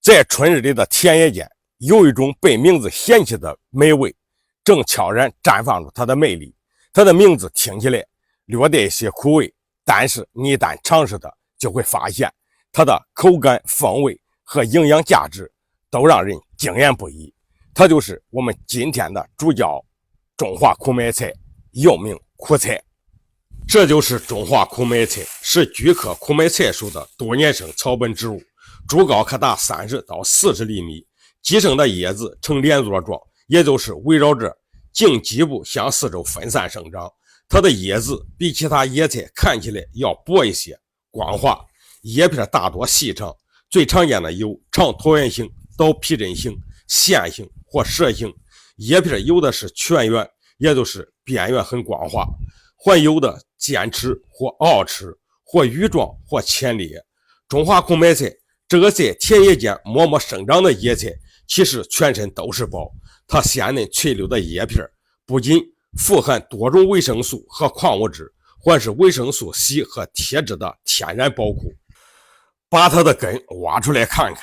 在春日里的田野间，有一种被名字嫌弃的美味，正悄然绽放出它的魅力。它的名字听起来略带一些苦味，但是你一旦尝试它，就会发现它的口感、风味和营养价值都让人惊艳不已。它就是我们今天的主角——中华苦麦菜，又名苦菜。这就是中华苦麦菜，是菊科苦麦菜属的多年生草本植物，株高可达30到40厘米，基生的叶子呈连座状，也就是围绕着茎基部向四周分散生长。它的叶子比其他野菜看起来要薄一些，光滑，叶片大多细长，最常见的有长椭圆形、倒皮针形、线形或蛇形。叶片有的是全圆，也就是边缘很光滑，还有的尖齿或凹齿，或羽状或前裂。中华苦麦菜这个在田野间默默生长的野菜，其实全身都是宝。它鲜嫩翠绿的叶片不仅富含多种维生素和矿物质，还是维生素 C 和铁质的天然宝库。把它的根挖出来看看。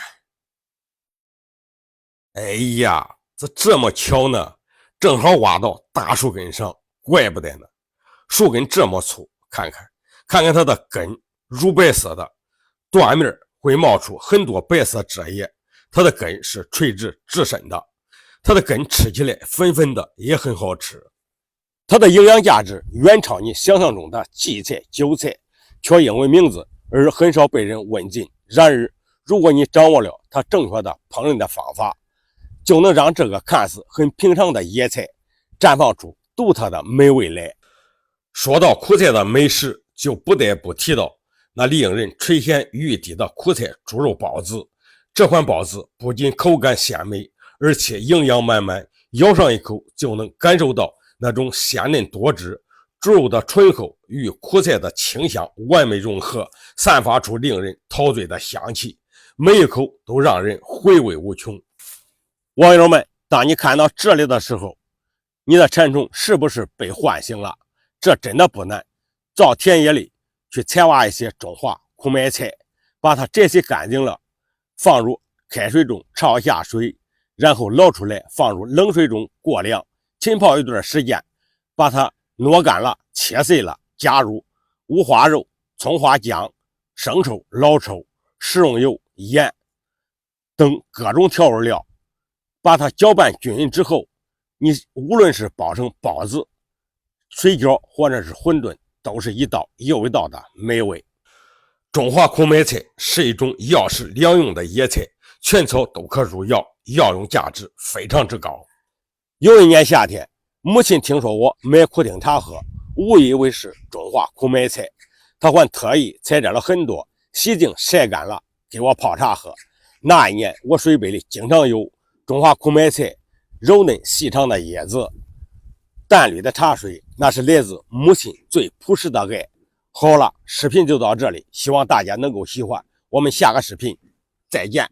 哎呀，这么巧呢，正好挖到大树根上，怪不得呢。树根这么粗，看看它的根，乳白色的，断面会冒出很多白色汁液。它的根是垂直直伸的，它的根吃起来粉粉的，也很好吃。它的营养价值远超你想象中的荠菜、韭菜，却因为名字而很少被人问津。然而，如果你掌握了它正确的烹饪的方法，就能让这个看似很平常的野菜绽放出独特的美味来。说到苦菜的美食，就不得不提到那令人垂涎欲滴的苦菜猪肉包子。这款包子不仅口感鲜美，而且营养满满，咬上一口就能感受到那种鲜嫩多汁，猪肉的醇厚与苦菜的清香完美融合，散发出令人陶醉的香气，每一口都让人回味无穷。网友们，当你看到这里的时候，你的馋虫是不是被唤醒了？这真的不难，到田野里去采挖一些中华苦麦菜，把它摘洗干净了，放入开水中焯一下水，然后捞出来放入冷水中过凉，浸泡一段时间，把它挪干了，切碎了，加入五花肉、葱花姜、生抽、老抽、食用油、盐等各种调味料，把它搅拌均匀之后，你无论是包成包子、水饺或者是馄饨，都是一道又一道的美味。中华苦麦菜是一种药食两用的野菜，全草都可入药，药用价值非常之高。有一年夏天，母亲听说我买苦丁茶喝，误以为是中华苦麦菜，她还特意采摘了很多，洗净晒干了给我泡茶喝。那一年我水杯里经常有中华苦麦菜柔嫩细长的叶子，淡绿的茶水，那是来自母亲最朴实的爱。好了，视频就到这里，希望大家能够喜欢，我们下个视频再见。